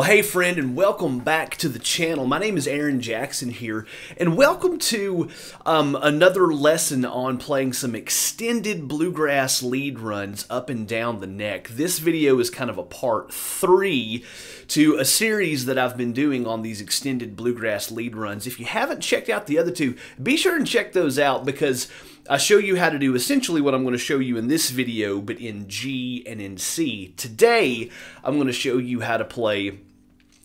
Well, hey friend, and welcome back to the channel. My name is Aaron Jackson here, and welcome to another lesson on playing some extended bluegrass lead runs up and down the neck. This video is kind of a part 3 to a series that I've been doing on these extended bluegrass lead runs. If you haven't checked out the other two, be sure and check those out because I show you how to do essentially what I'm going to show you in this video, but in G and in C. Today, I'm going to show you how to play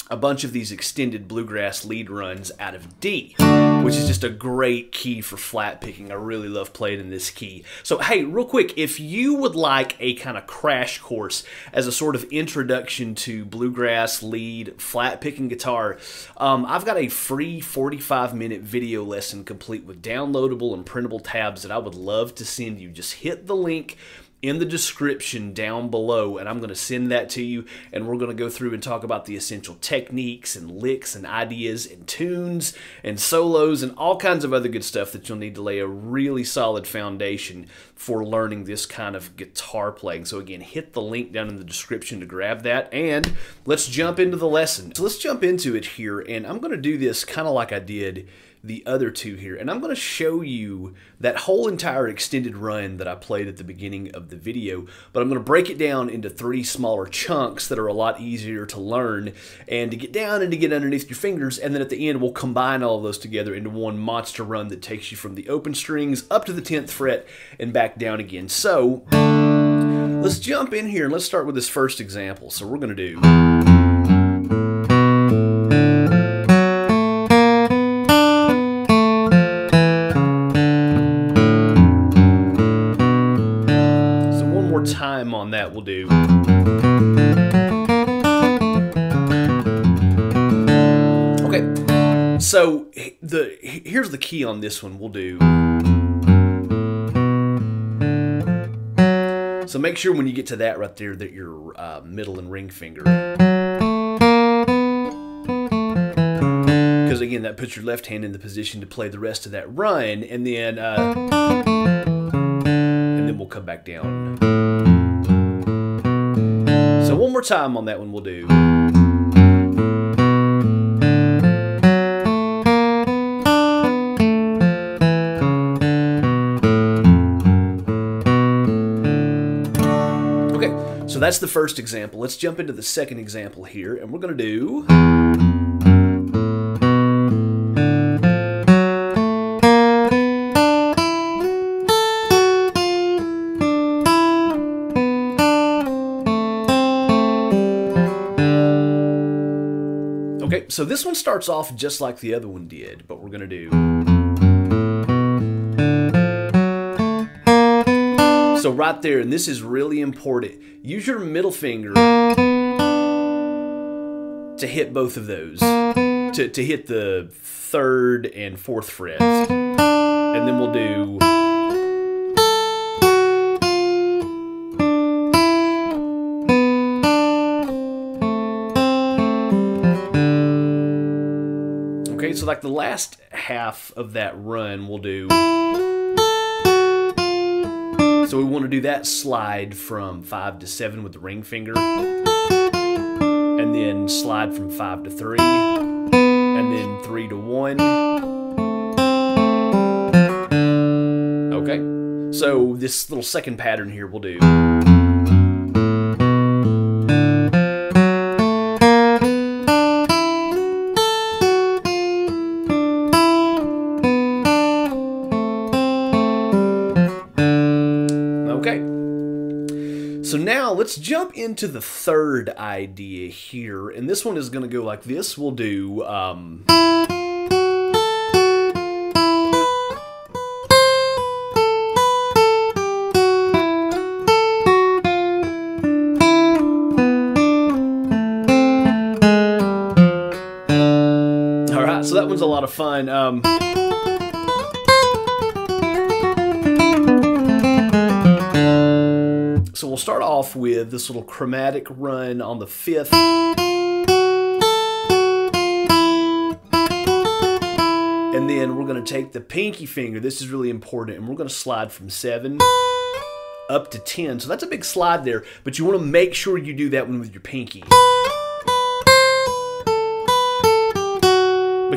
a bunch of these extended bluegrass lead runs out of D, which is just a great key for flat picking. I really love playing in this key. So hey, real quick, if you would like a kind of crash course as a sort of introduction to bluegrass lead flat picking guitar, I've got a free 45-minute video lesson complete with downloadable and printable tabs that I would love to send you. Just hit the link in the description down below, and I'm going to send that to you, and we're going to go through and talk about the essential techniques and licks and ideas and tunes and solos and all kinds of other good stuff that you'll need to lay a really solid foundation for learning this kind of guitar playing. So again, hit the link down in the description to grab that, and let's jump into the lesson. So let's jump into it here, and I'm going to do this kind of like I did the other two here, and I'm going to show you that whole entire extended run that I played at the beginning of the video, but I'm going to break it down into 3 smaller chunks that are a lot easier to learn and to get down and to get underneath your fingers, and then at the end we'll combine all of those together into one monster run that takes you from the open strings up to the 10th fret and back down again. So let's jump in here and let's start with this first example. So we're going to do time on that. We'll do okay. So here's the key on this one. We'll do, so make sure when you get to that right there that your middle and ring finger, because again that puts your left hand in the position to play the rest of that run, and then we'll come back down. So one more time on that one we'll do. Okay, so that's the first example. Let's jump into the second example here, and we're going to do so this one starts off just like the other one did, but we're going to do. So right there, and this is really important, use your middle finger to hit both of those, to hit the 3rd and 4th frets, and then we'll do. Okay, so like the last half of that run we'll do. So we want to do that slide from 5 to 7 with the ring finger, and then slide from 5 to 3, and then 3 to 1. Okay, so this little second pattern here we'll do. So now let's jump into the third idea here, and this one is going to go like this. We'll do all right, so that one's a lot of fun. So we'll start off with this little chromatic run on the 5th. And then we're going to take the pinky finger, this is really important, and we're going to slide from 7 up to 10. So that's a big slide there, but you want to make sure you do that one with your pinky.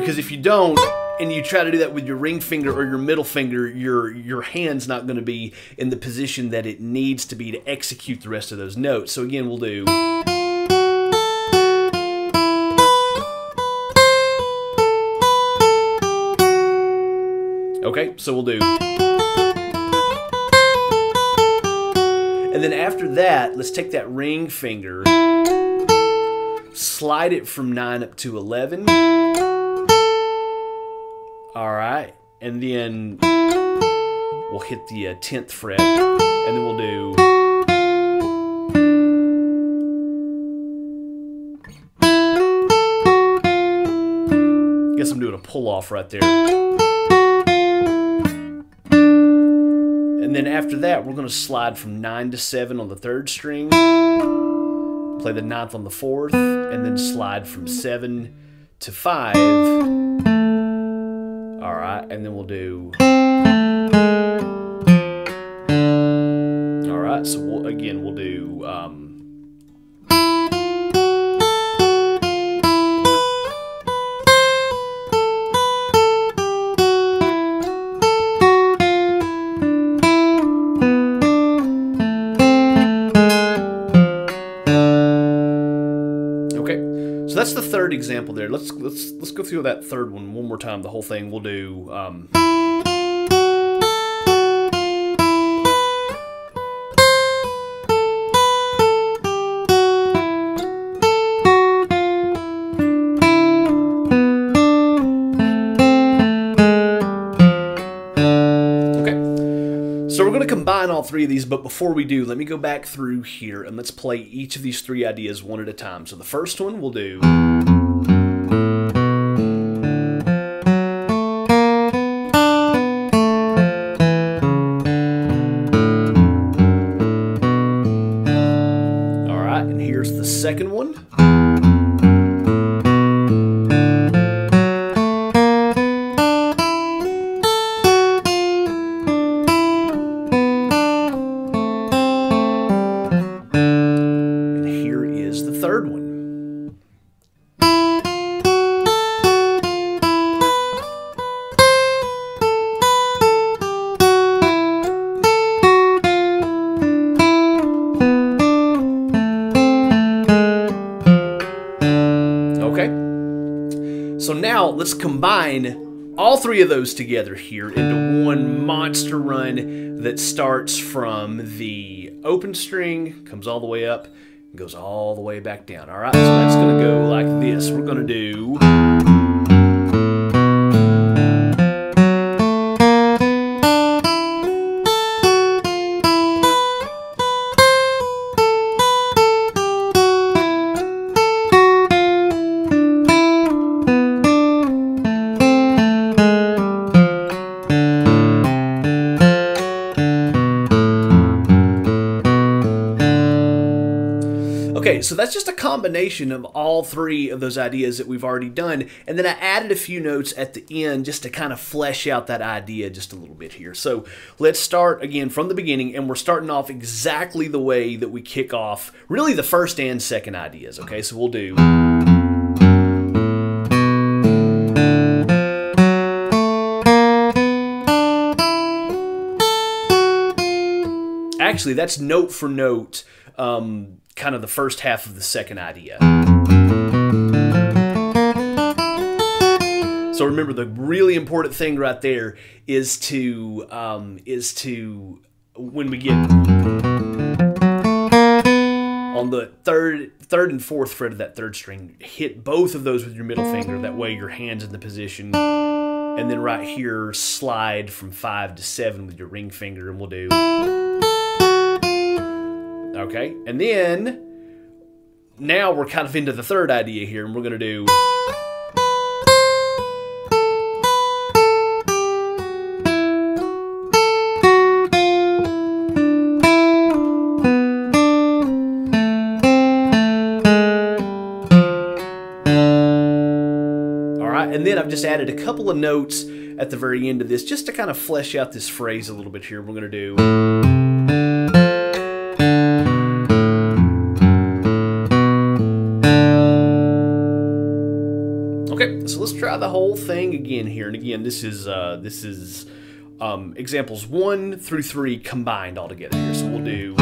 Because if you don't, and you try to do that with your ring finger or your middle finger, your hand's not going to be in the position that it needs to be to execute the rest of those notes. So again, we'll do. Okay, so we'll do. And then after that, let's take that ring finger, slide it from 9 up to 11. All right, and then we'll hit the 10th fret, and then we'll do. Guess I'm doing a pull off right there. And then after that, we're going to slide from 9 to 7 on the 3rd string, play the 9th on the 4th, and then slide from 7 to 5. All right, and then we'll do. All right, so we'll do. So that's the 3rd example there. Let's go through that 3rd one more time. The whole thing. We'll do. So we're going to combine all 3 of these, but before we do, let me go back through here and let's play each of these 3 ideas one at a time. So the first one we'll do. All right, and here's the second one. So now let's combine all 3 of those together here into one monster run that starts from the open string, comes all the way up, and goes all the way back down. All right, so that's going to go like this. We're going to do. Okay, so that's just a combination of all 3 of those ideas that we've already done, and then I added a few notes at the end just to kind of flesh out that idea just a little bit here. So let's start again from the beginning, and we're starting off exactly the way that we kick off really the first and second ideas. Okay, so we'll do. Actually, that's note for note, kind of the first half of the second idea. So remember, the really important thing right there is to when we get on the third and fourth fret of that 3rd string, hit both of those with your middle finger. That way your hand's in the position. And then right here, slide from 5 to 7 with your ring finger, and we'll do. Okay, and then now we're kind of into the 3rd idea here, and we're going to do. All right, and then I've just added a couple of notes at the very end of this just to kind of flesh out this phrase a little bit here. We're going to do. Okay, so let's try the whole thing again here. And again, this is examples 1 through 3 combined all together here. So we'll do.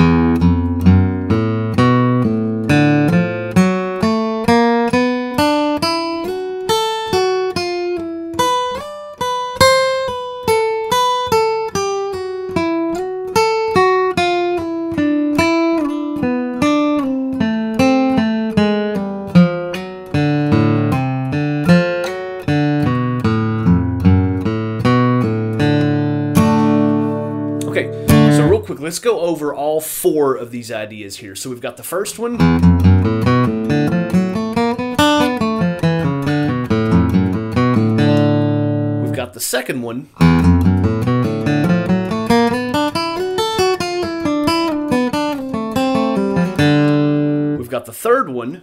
Let's go over all 4 of these ideas here. So we've got the first one. We've got the second one. We've got the third one.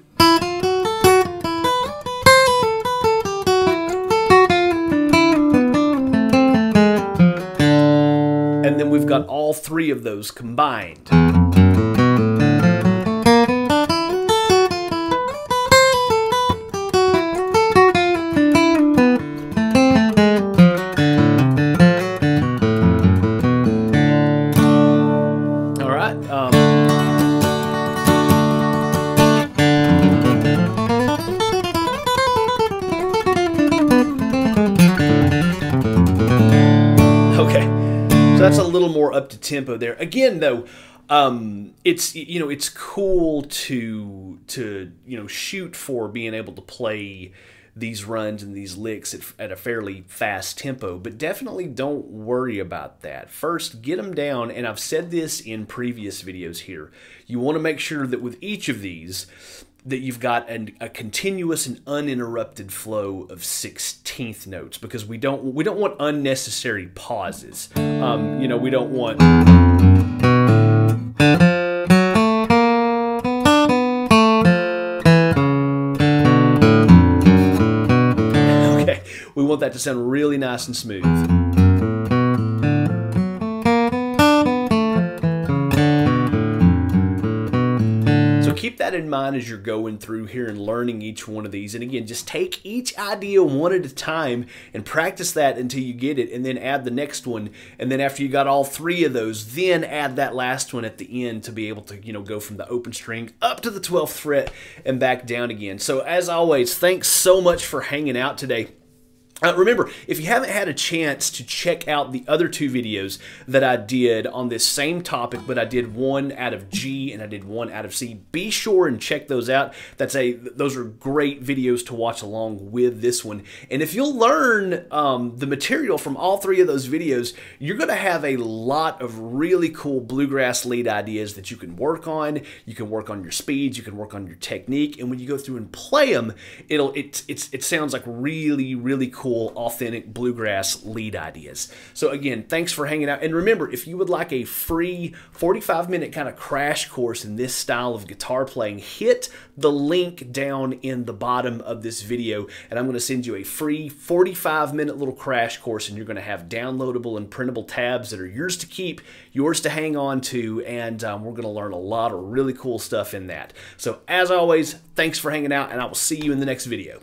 And then we've got all 3 of those combined. All right. Okay. So that's a little more up to tempo there. Again, though, it's cool to shoot for being able to play these runs and these licks at a fairly fast tempo, but definitely don't worry about that. First, get them down, and I've said this in previous videos here. You want to make sure that with each of these, that you've got a continuous and uninterrupted flow of 16th notes, because we don't want unnecessary pauses. We don't want. Okay, we want that to sound really nice and smooth. Keep that in mind as you're going through here and learning each one of these. And again, just take each idea one at a time and practice that until you get it, and then add the next one. And then after you got all 3 of those, then add that last one at the end to be able to, go from the open string up to the 12th fret and back down again. So as always, thanks so much for hanging out today. Remember, if you haven't had a chance to check out the other 2 videos that I did on this same topic, but I did one out of G and I did one out of C, be sure and check those out. Those are great videos to watch along with this one. And if you'll learn the material from all 3 of those videos, you're going to have a lot of really cool bluegrass lead ideas that you can work on. You can work on your speeds, you can work on your technique, and when you go through and play them, it sounds like really, really cool, authentic bluegrass lead ideas. So again, thanks for hanging out. And remember, if you would like a free 45-minute kind of crash course in this style of guitar playing, hit the link down in the bottom of this video, and I'm going to send you a free 45-minute little crash course, and you're going to have downloadable and printable tabs that are yours to keep, yours to hang on to, and we're going to learn a lot of really cool stuff in that. So as always, thanks for hanging out, and I will see you in the next video.